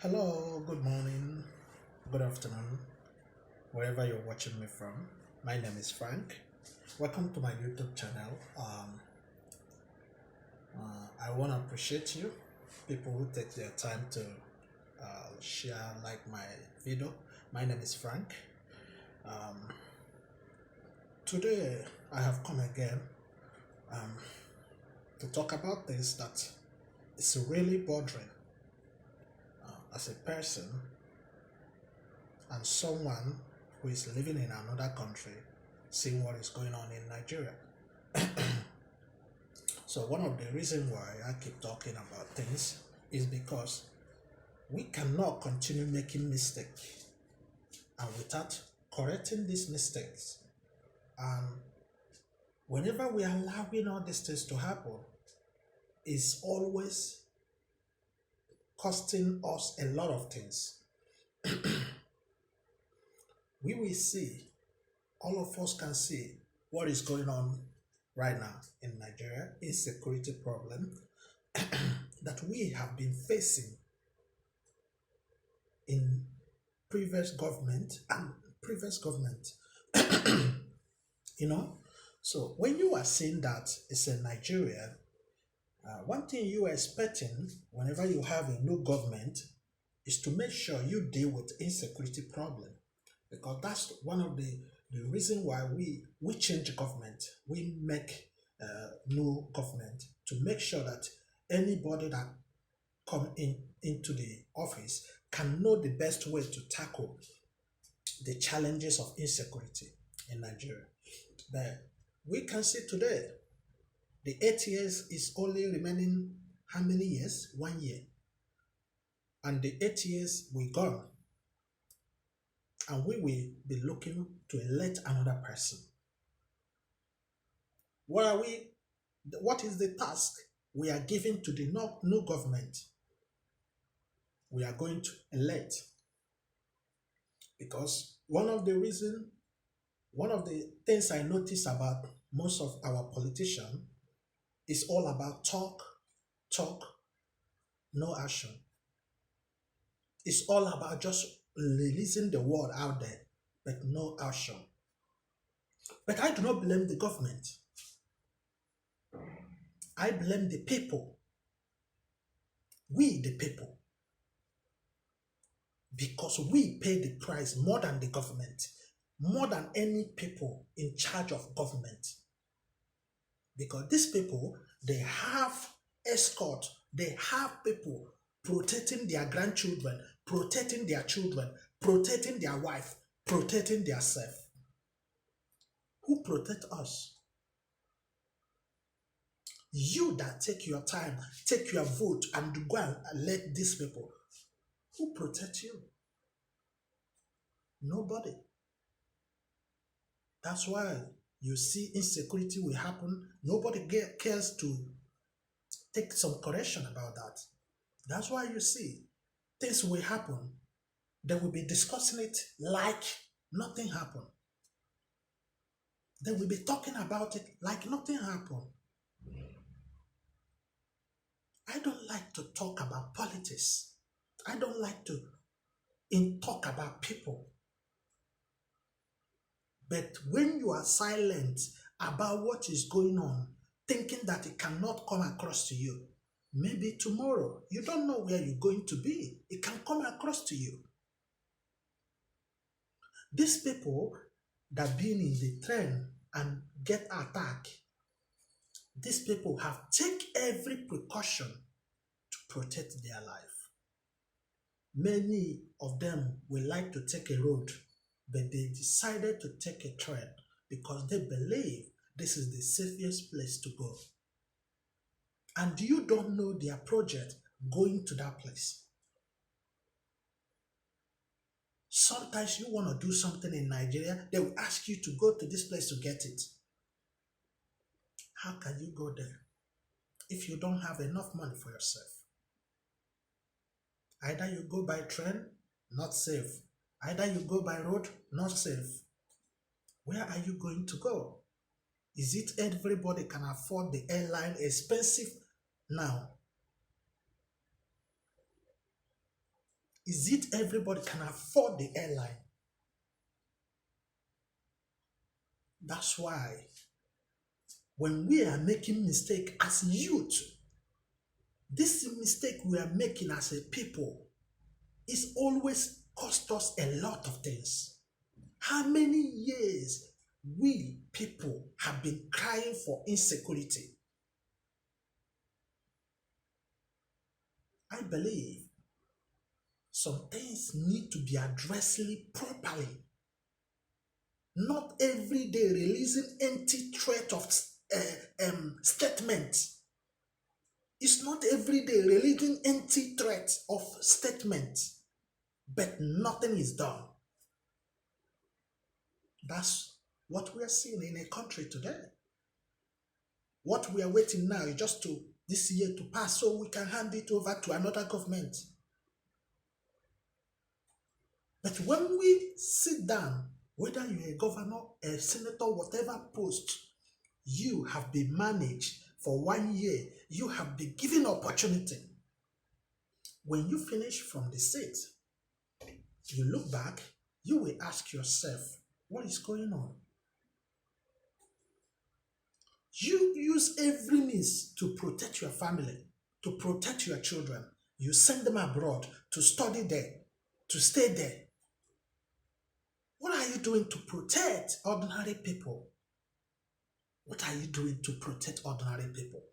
Hello, good morning, good afternoon, wherever you're watching me from. My name is Frank. Welcome to my YouTube channel. I want to appreciate you, people who take their time to share, like my video. My name is Frank. Um, Today, I have come again um, to talk about things that is really bothering as a person and someone who is living in another country, seeing what is going on in Nigeria. So one of the reasons why I keep talking about things is because we cannot continue making mistakes and without correcting these mistakes. And whenever we are allowing all these things to happen, it's always costing us a lot of things. We will see, all of us can see what is going on right now in Nigeria, insecurity problem that we have been facing in previous government and previous government. you know, so when you are saying that it's a Nigeria, one thing you are expecting whenever you have a new government is to make sure you deal with insecurity problem, because that's one of the reason why we change government. We make new government to make sure that anybody that come into the office can know the best way to tackle the challenges of insecurity in Nigeria. But we can see today the 8 years is only remaining how many years? 1 year. And the 8 years we gone. And we will be looking to elect another person. What is the task we are giving to the new government? We are going to elect. Because one of the things I notice about most of our politicians is all about talk, no action. It's all about just releasing the word out there, but no action. But I do not blame the government. I blame the people. We, the people. Because we pay the price more than the government, more than any people in charge of government. Because these people, they have escort, they have people protecting their grandchildren, protecting their children, protecting their wife, protecting their self. Who protect us? You that take your time, take your vote and go and elect these people. Who protect you? Nobody. That's why you see insecurity will happen. Nobody cares to take some correction about that. That's why you see things will happen. They will be discussing it like nothing happened. They will be talking about it like nothing happened. I don't like to talk about politics. I don't like to talk about people. But when you are silent about what is going on, thinking that it cannot come across to you, maybe tomorrow, you don't know where you're going to be. It can come across to you. These people that been in the train and get attacked, these people have taken every precaution to protect their life. Many of them will like to take a road, but they decided to take a train because they believe this is the safest place to go. And you don't know their project going to that place. Sometimes you want to do something in Nigeria, they will ask you to go to this place to get it. How can you go there if you don't have enough money for yourself? Either you go by train, not safe. Either you go by road, not safe. Where are you going to go? Is it everybody can afford the airline expensive now? Is it everybody can afford the airline? That's why when we are making mistake as youth, this mistake we are making as a people is always cost us a lot of things. How many years we people have been crying for insecurity? I believe some things need to be addressed properly. Not every day releasing empty threat of statements. It's not every day releasing empty threats of statements, but nothing is done. That's what we are seeing in a country today. What we are waiting now is just to this year to pass so we can hand it over to another government. But when we sit down, whether you're a governor, a senator, whatever post, you have been managed for 1 year, you have been given opportunity. When you finish from the seat, you look back, you will ask yourself, what is going on? You use every means to protect your family, to protect your children. You send them abroad to study there, to stay there. What are you doing to protect ordinary people? What are you doing to protect ordinary people?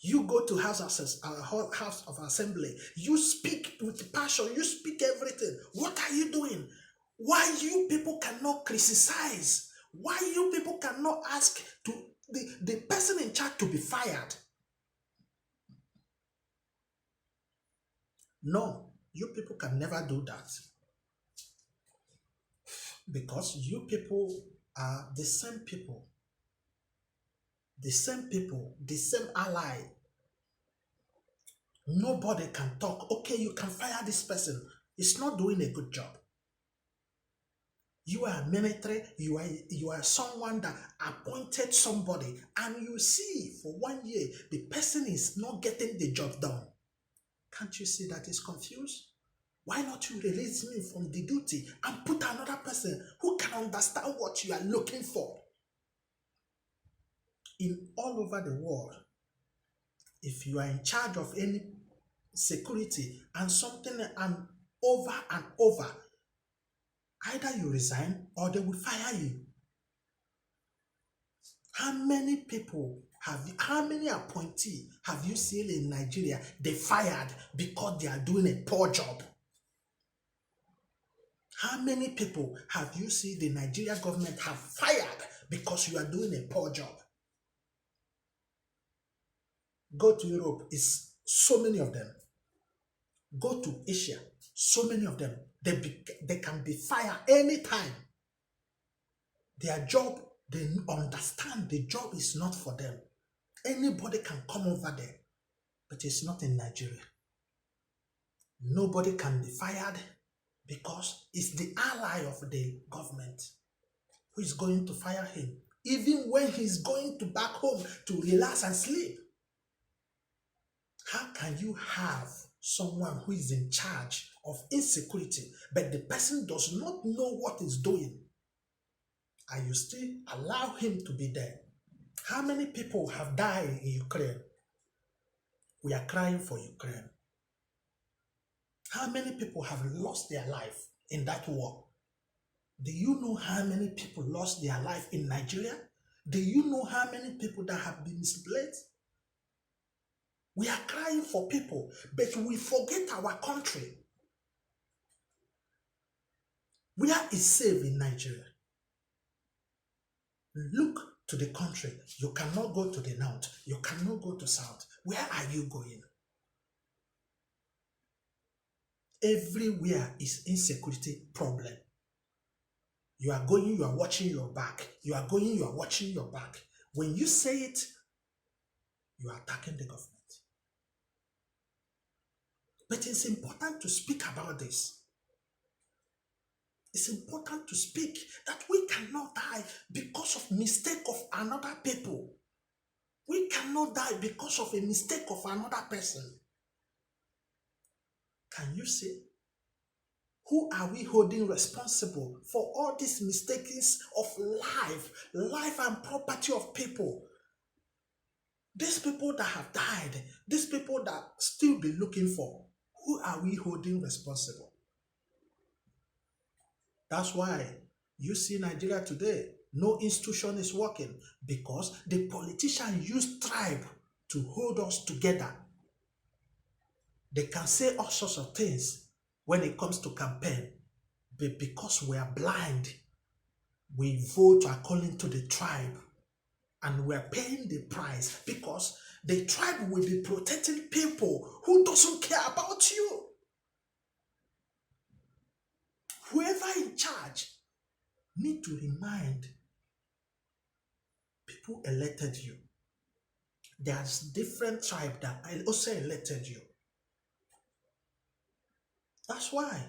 You go to house of assembly. You speak with passion. You speak everything. What are you doing? Why you people cannot criticize? Why you people cannot ask to the person in charge to be fired? No, you people can never do that. Because you people are the same people. The same people, the same ally. Nobody can talk, okay, you can fire this person. It's not doing a good job. You are military, you are someone that appointed somebody, and you see for 1 year the person is not getting the job done. Can't you see that he's confused? Why not you release me from the duty and put another person who can understand what you are looking for? In all over the world, if you are in charge of any security and something and over, either you resign or they will fire you. How many appointees have you seen in Nigeria they fired because they are doing a poor job? How many people have you seen the Nigeria government have fired because you are doing a poor job? Go to Europe, it's so many of them. Go to Asia, so many of them. They can be fired anytime. Their job, they understand the job is not for them. Anybody can come over there, but it's not in Nigeria. Nobody can be fired because it's the ally of the government who is going to fire him, even when he's going to back home to relax and sleep. How can you have someone who is in charge of insecurity, but the person does not know what he's doing, and you still allow him to be there? How many people have died in Ukraine? We are crying for Ukraine. How many people have lost their life in that war? Do you know how many people lost their life in Nigeria? Do you know how many people that have been displaced? We are crying for people, but we forget our country. Where is safe in Nigeria? Look to the country. You cannot go to the north. You cannot go to south. Where are you going? Everywhere is insecurity problem. You are going, you are watching your back. You are going, you are watching your back. When you say it, you are attacking the government. But it's important to speak about this. It's important to speak that we cannot die because of mistake of another people. We cannot die because of a mistake of another person. Can you see? Who are we holding responsible for all these mistakes of life and property of people? These people that have died, these people that still be looking for, who are we holding responsible? That's why you see Nigeria today, no institution is working because the politicians use tribe to hold us together. They can say all sorts of things when it comes to campaign, but because we are blind, we vote according to the tribe and we're paying the price because the tribe will be protecting people who doesn't care about you. Whoever in charge need to remind people elected you. There's different tribe that also elected you. That's why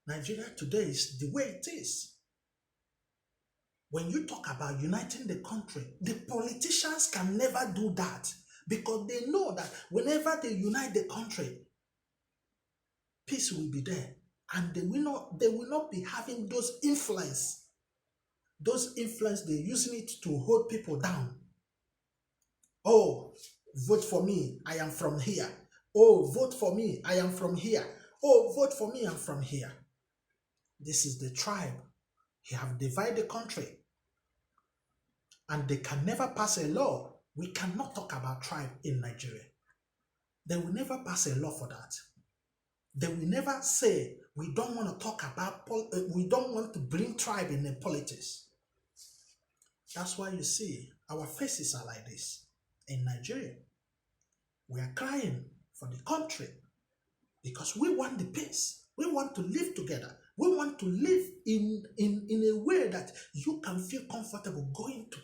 Nigeria today is the way it is. When you talk about uniting the country, the politicians can never do that because they know that whenever they unite the country, peace will be there. And they will not be having those influence. Those influence, they're using it to hold people down. Oh, vote for me, I am from here. Oh, vote for me, I am from here. Oh, vote for me, I'm from here. This is the tribe. He have divided the country. And they can never pass a law. We cannot talk about tribe in Nigeria. They will never pass a law for that. They will never say, we don't want to talk about, we don't want to bring tribe in the politics. That's why you see, our faces are like this. In Nigeria, we are crying for the country because we want the peace. We want to live together. We want to live in a way that you can feel comfortable going to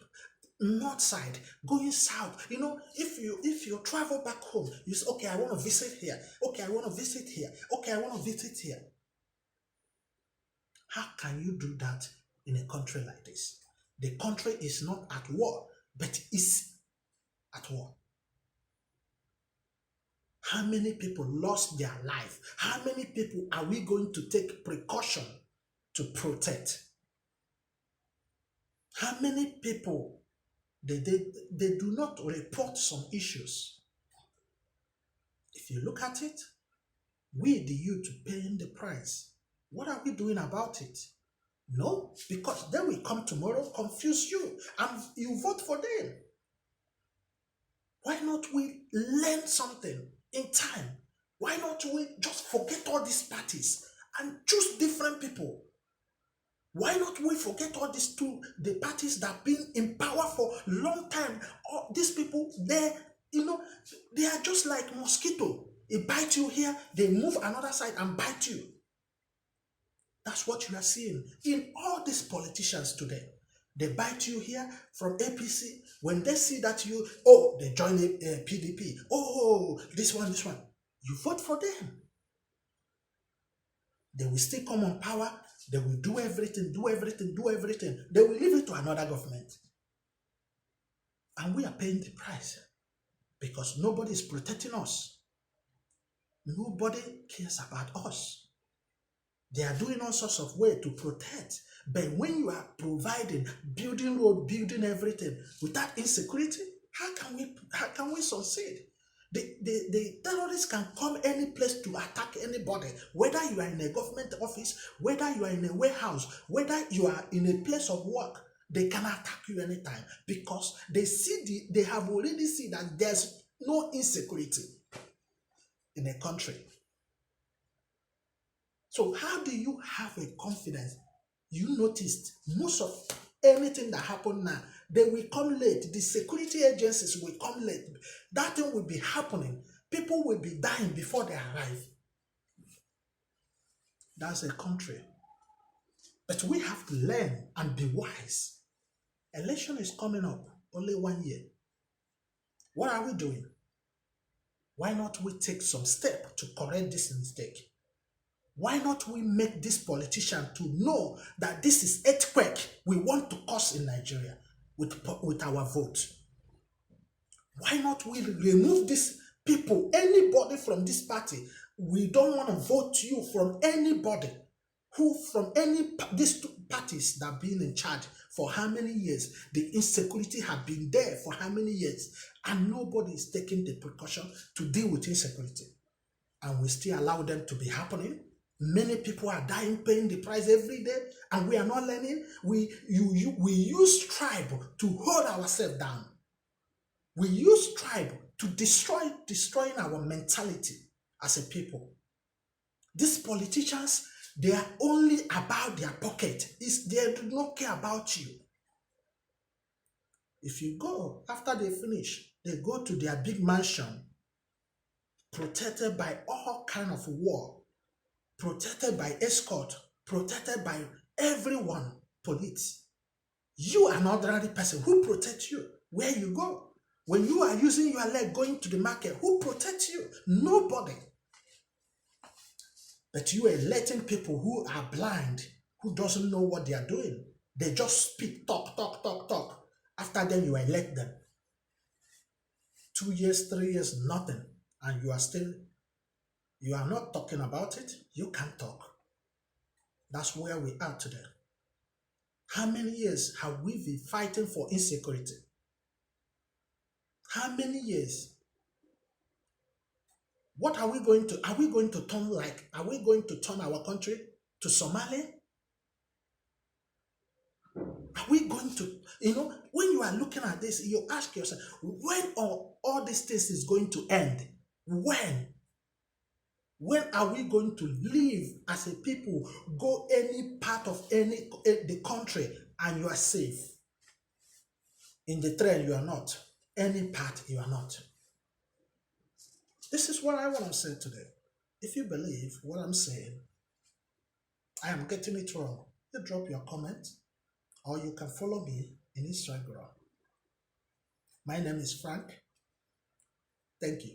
north side, going south. You know, if you travel back home, you say, okay, I want to visit here. Okay, I want to visit here. Okay, I want to visit here. How can you do that in a country like this? The country is not at war, but is at war. How many people lost their life? How many people are we going to take precaution to protect? How many people they do not report some issues? If you look at it, we the youth paying the price. What are we doing about it? No, because they will come tomorrow, confuse you, and you vote for them. Why not we learn something in time? Why not we just forget all these parties and choose different people? Why not we forget all these the parties that have been in power for a long time? All these people, they are just like mosquito. They bite you here, they move another side and bite you. That's what you are seeing in all these politicians today. They bite you here from APC. When they see that they join PDP. Oh, this one. You vote for them. They will still come on power. They will do everything. They will leave it to another government. And we are paying the price because nobody is protecting us. Nobody cares about us. They are doing all sorts of ways to protect. But when you are providing, building road, building everything without insecurity, how can we succeed? The terrorists can come any place to attack anybody, whether you are in a government office, whether you are in a warehouse, whether you are in a place of work, they can attack you anytime because they have already seen that there's no insecurity in a country. So how do you have a confidence? You noticed most of anything that happened now, they will come late. The security agencies will come late. That thing will be happening. People will be dying before they arrive. That's a country. But we have to learn and be wise. Election is coming up, only 1 year. What are we doing? Why not we take some step to correct this mistake? Why not we make this politician to know that this is earthquake we want to cause in Nigeria with our vote? Why not we remove these people, anybody from this party? We don't want to vote you from anybody. who from these two parties that have been in charge for how many years, the insecurity have been there for how many years, and nobody is taking the precaution to deal with insecurity. And we still allow them to be happening. Many people are dying, paying the price every day, and we are not learning. We use tribe to hold ourselves down. We use tribe to destroying our mentality as a people. These politicians, they are only about their pocket. They do not care about you. If you go, after they finish, they go to their big mansion, protected by all kind of war, protected by escort, protected by everyone, police. You are an ordinary person. Who protects you? Where you go? When you are using your leg going to the market, who protects you? Nobody. But you are letting people who are blind, who doesn't know what they are doing. They just speak, talk. After then, you elect them. 2 years, 3 years, nothing. And you are not talking about it. You can't talk. That's where we are today. How many years have we been fighting for insecurity? How many years? What are we going to turn like? Are we going to turn our country to Somalia? Are we going to, when you are looking at this, you ask yourself, when all these things is going to end? When? When are we going to live as a people, go any part of the country and you are safe? In the train, you are not. Any part, you are not. This is what I want to say today. If you believe what I'm saying, I am getting it wrong, you drop your comment, or you can follow me in Instagram. My name is Frank. Thank you.